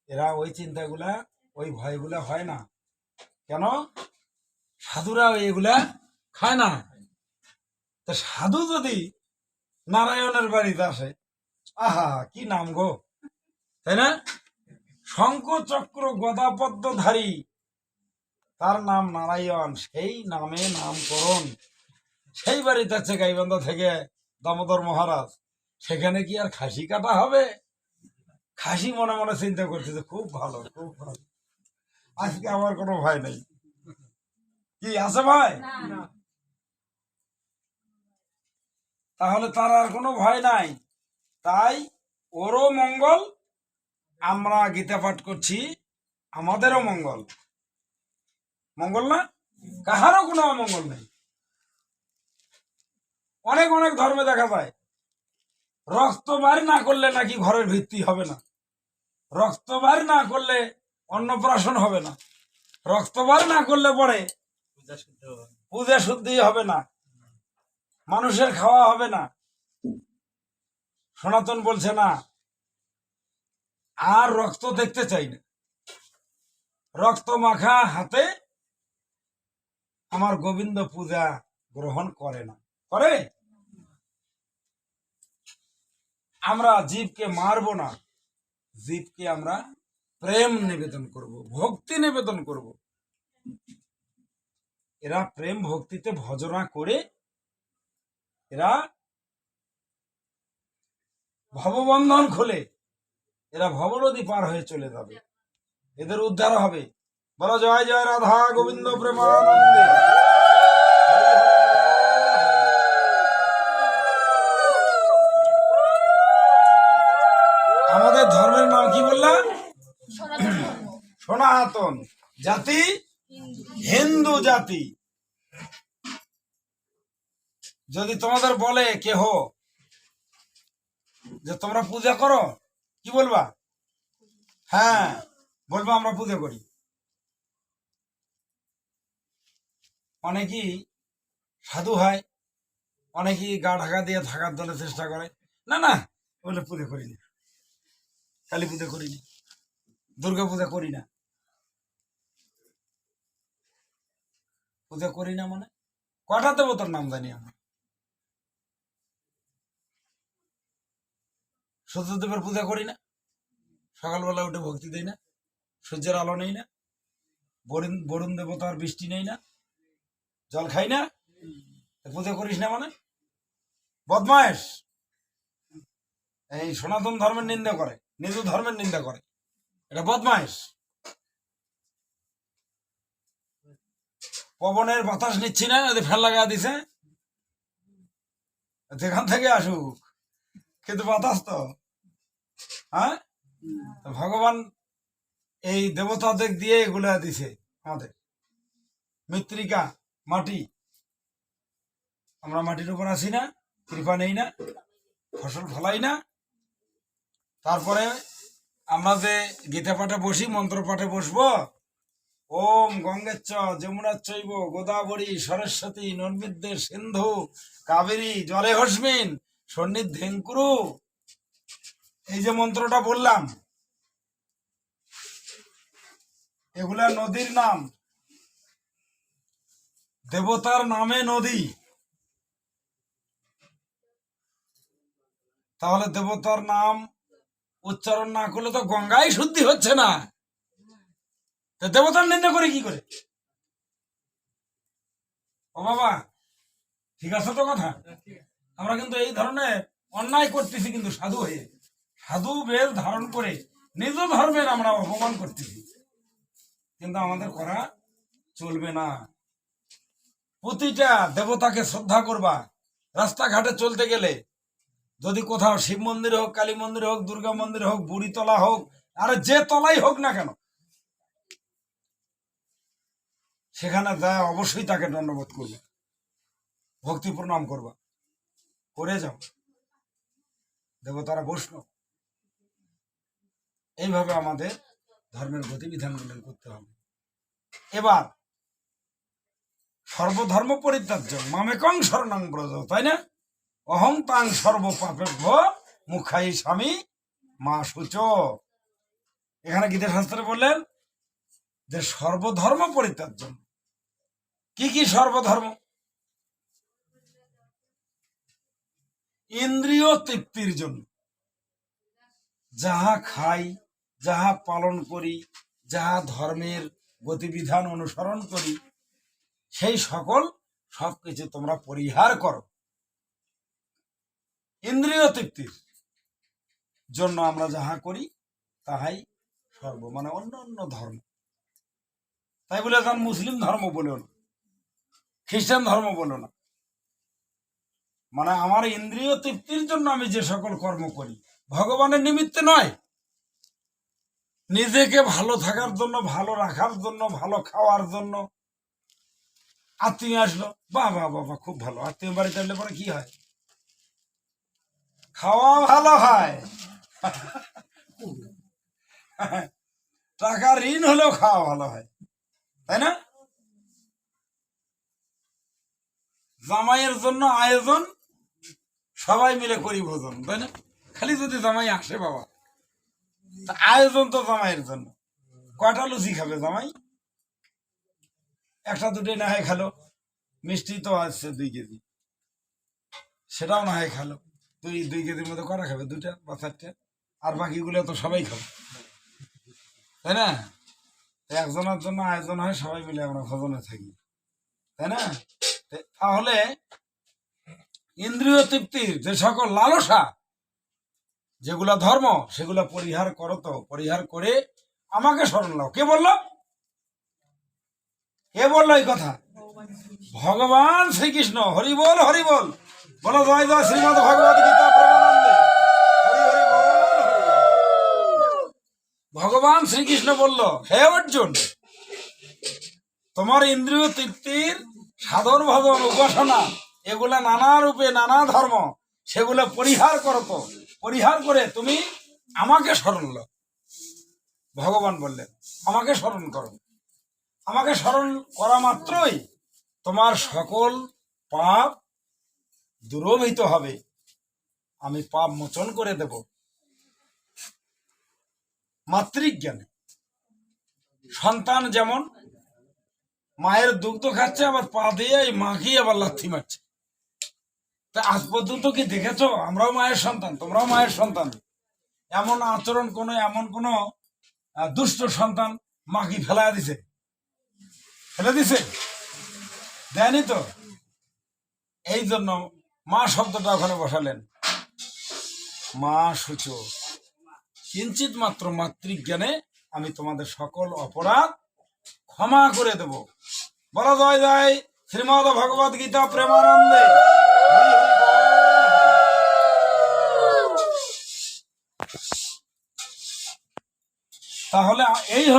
এরা ওই চিন্তাগুলা ওই ভয়গুলা হয় না কেন? সাধুরা এগুলা খায় না। তা সাধু যদি নারায়ণের বাড়িতে আসে, আহা কি নাম গো, তাই না? শঙ্খ চক্র গদা পদ্মধারী, তার নাম নারায়ণ, সেই নামে নামকরণ। সেই বাড়িতে আছে গাইবান্ধা থেকে দামোদর মহারাজ, সেখানে কি আর খাসি কাটা হবে? খাসি মনে মনে চিন্তা করছে যে খুব ভালো, খুব ভালো, আজকে আমার কোনো ভয় নেই। কি আছে ভাই? তাহলে তার আর কোনো ভয় নাই। তাই ওরও মঙ্গল, আমরা গীতা পাঠ করছি, আমাদেরও মঙ্গল। মঙ্গল না? কাহারও কোনো অমঙ্গল নেই। অনেক অনেক ধর্মে দেখা যায় রক্ত বার না করলে নাকি ঘরের ভিত্তি হবে না, রক্ত বার না করলে অন্নপ্রাশন হবে না, রক্ত বার না করলে পরে পূজা শুদ্ধি হবে না, মানুষের খাওয়া হবে না। সনাতন বলছে না, আর রক্ত দেখতে চাই না, রক্ত মাখা হাতে আমার গোবিন্দ পূজা গ্রহণ করে না। করে? আমরা জীবকে মারবো না, জীবকে আমরা প্রেম নিবেদন করব, ভক্তি নিবেদন করব। এরা প্রেম ভক্তিতে ভজনা করে এরা ভববন্ধন খোলে, এরা ভবনদী পার হয়ে চলে যাবে, এদের উদ্ধার হবে। বলো জয় জয় রাধা গোবিন্দ প্রেমানন্দে। আমাদের ধর্মের নাম কি বললাম? সনাতন জাতি, হিন্দু জাতি। যদি তোমাদের বলে কেহ যে তোমরা পূজা করো, কি বলবা? হ্যাঁ বলবো, আমরা পূজা করি। অনেকেই সাধু হয়, অনেকেই গা ঢাকা দিয়ে থাকার জন্য চেষ্টা করে, না না বলে পূজা করি না, কালী পূজা করি না, দুর্গা পূজা করি না। পূজা করি না মানে কটা দেবতার নাম জানি আমরা? সূর্যদেবের পূজা করি না, সকালবেলা উঠে ভক্তি দেই না, সূর্যের আলো নেই না, বরুণ দেবতার বৃষ্টি নেই না, জল খাই না, পূজা করিস না মানে বদমায়েশ। এই সনাতন ধর্মের নিন্দা করে, নিজ ধর্মের নিন্দা করে, এটা বদমায়েশ। পবনের বাতাস নিচ্ছি না, ফ্যান লাগা দিছে, যেখান থেকে আসুক, কিন্তু বাতাস তো, হ্যাঁ ভগবান এই দেবতাদের দিয়ে এগুলা দিছে আমাদের। মৃত্তিকা মাটি, আমরা মাটির উপর আসি না, কৃপা নেই না, ফসল ফলাই না। তারপরে আমরা যে গীতা পাঠে বসি, মন্ত্র পাঠে বসবো, ওম গঙ্গেচ্চ যমুনাচ্চৈব গোদাবরী সরস্বতী নর্মদে সিন্ধু কাবেরী জলে হস্মিন সন্নিধ্যেন কুরু, এই যে মন্ত্রটা বললাম, এগুলা নদীর নাম, দেবতার নামে নদী। তাহলে দেবতার নাম উচ্চারণ না করলে তো গঙ্গাই শুদ্ধি হচ্ছে না, দেবতার নিন্দা করে কি করে? ও বাবা, ঠিক আছে তো কথা? আমরা কিন্তু এই ধরনের অন্যায় করতেছি, কিন্তু সাধু হয়ে, সাধু বেশ ধারণ করে নিজ ধর্মের আমরা অপমান করতেছি, কিন্তু আমাদের করা চলবে না। প্রতিটা দেবতাকে শ্রদ্ধা করবা। রাস্তাঘাটে চলতে গেলে যদি কোথাও শিব মন্দির হোক, কালী মন্দির হোক, দুর্গা মন্দির হোক, বুড়িতলা হোক, আর যে তলাই হোক না কেন, সেখানে যায় অবশ্যই তাকে দণ্ডবোধ করবে, ভক্তি প্রণাম করবা, করে যাও। দেবতারা বৈষ্ণব। এইভাবে আমাদের ধর্মের গতিবিধানগুলো করতে হবে। এবার সর্বধর্ম পরিত্যাজ্য মামেকং শরণং ব্রজ, তাই না? অহং তাং সর্ব পাপেভ্য মুখাই স্বামী মা শুচ। এখানে গীতা শাস্ত্রে বললেন যে সর্বধর্ম পরিত্যাগ জন্য। কি কি সর্বধর্ম? ইন্দ্রিয় তৃপ্তির জন্য, যাহা খাই, যাহা পালন করি, যাহা ধর্মের গতিবিধান অনুসরণ করি, সেই সকল সবকিছু তোমরা পরিহার করো। ইন্দ্রিয় তৃপ্তির জন্য আমরা যাহা করি তাহাই মানে অন্য অন্য ধর্ম। তাই বলে এখন মুসলিম ধর্ম বলো না, খ্রিস্টান ধর্ম বলো না। মানে আমার ইন্দ্রিয় তৃপ্তির জন্য আমি যে সকল কর্ম করি, ভগবানের নিমিত্তে নয়, নিজেকে ভালো থাকার জন্য, ভালো রাখার জন্য, ভালো খাওয়ার জন্য। আত্মীয় আসলো, বাবা বাবা খুব ভালো। আত্মীয় বাড়িতে আসলে পরে কি হয়? খাওয়া ভালো হয়, টাকা ঋণ হলেও খাওয়া ভালো হয়, তাই না? জামাইয়ের জন্য আয়োজন সবাই মিলে করি ভোজন, তাই না? খালি যদি জামাই আসে বাবা, আয়োজন তো জামাইয়ের জন্য। কয়টা লুচি খাবে জামাই? একটা দুটোই না হয় খালো। মিষ্টি তো আছে 2 কেজি, সেটাও না হয় খালো। 2 কেজির মধ্যে কটা খাবে? 2টা বা 4টা। আর বাকিগুলো তো সবাই খাবে, তাই না? একজনের জন্য আয়োজন হয়, সবাই মিলে আমরা ভোজনে থাকি, তাই না? তাহলে ইন্দ্রিয় তৃপ্তির যে সকল লালসা, যেগুলা ধর্ম, সেগুলা পরিহার করো। তো পরিহার করে আমাকে স্মরণ লাও। কে বললো? কে বললো এই কথা? ভগবান শ্রীকৃষ্ণ। হরি বল, হরি বল। বলো জয় জয় শ্রীমদ ভগবত গীতা প্রেমানন্দে। হরি হরি বল, হরি বল। ভগবান শ্রীকৃষ্ণ বলল, হে অর্জুন, তোমার ইন্দ্রিয় তৃপ্তির সাধন ভজন উপাসনা, এগুলা নানা রূপে নানা ধর্ম, সেগুলো পরিহার করো। তো পরিহার করে তুমি আমাকে স্মরণ লাও। ভগবান বললেন আমাকে স্মরণ করো। আমাকে স্মরণ করা মাত্রই তোমার সকল পাপ দূরভূত হবে, আমি পাপ মোচন করে দেব। মাতৃজ্ঞানে সন্তান যেমন মায়ের দুগ্ধ খাচ্ছে, আবার পা দিয়ে এই মাকেই আবার লাথি মারছে। তা আজ পর্যন্ত কি দেখেছো? আমরাও মায়ের সন্তান, তোমরাও মায়ের সন্তান। এমন আচরণ কোন, এমন কোন দুষ্ট সন্তান মাকে ফেলা দিছে? ফেলে দিছে? দেয়নি তো। এই জন্য মা শব্দটা ওখানে বসালেন। মা শুচো কিঞ্চিত মাত্র মাতৃজ্ঞানে আমি তোমাদের সকল অপরাধ ক্ষমা করে দেব। বলা জয় জয় শ্রীমদ ভগবত গীতা প্রেমানন্দে। তাহলে এই হলো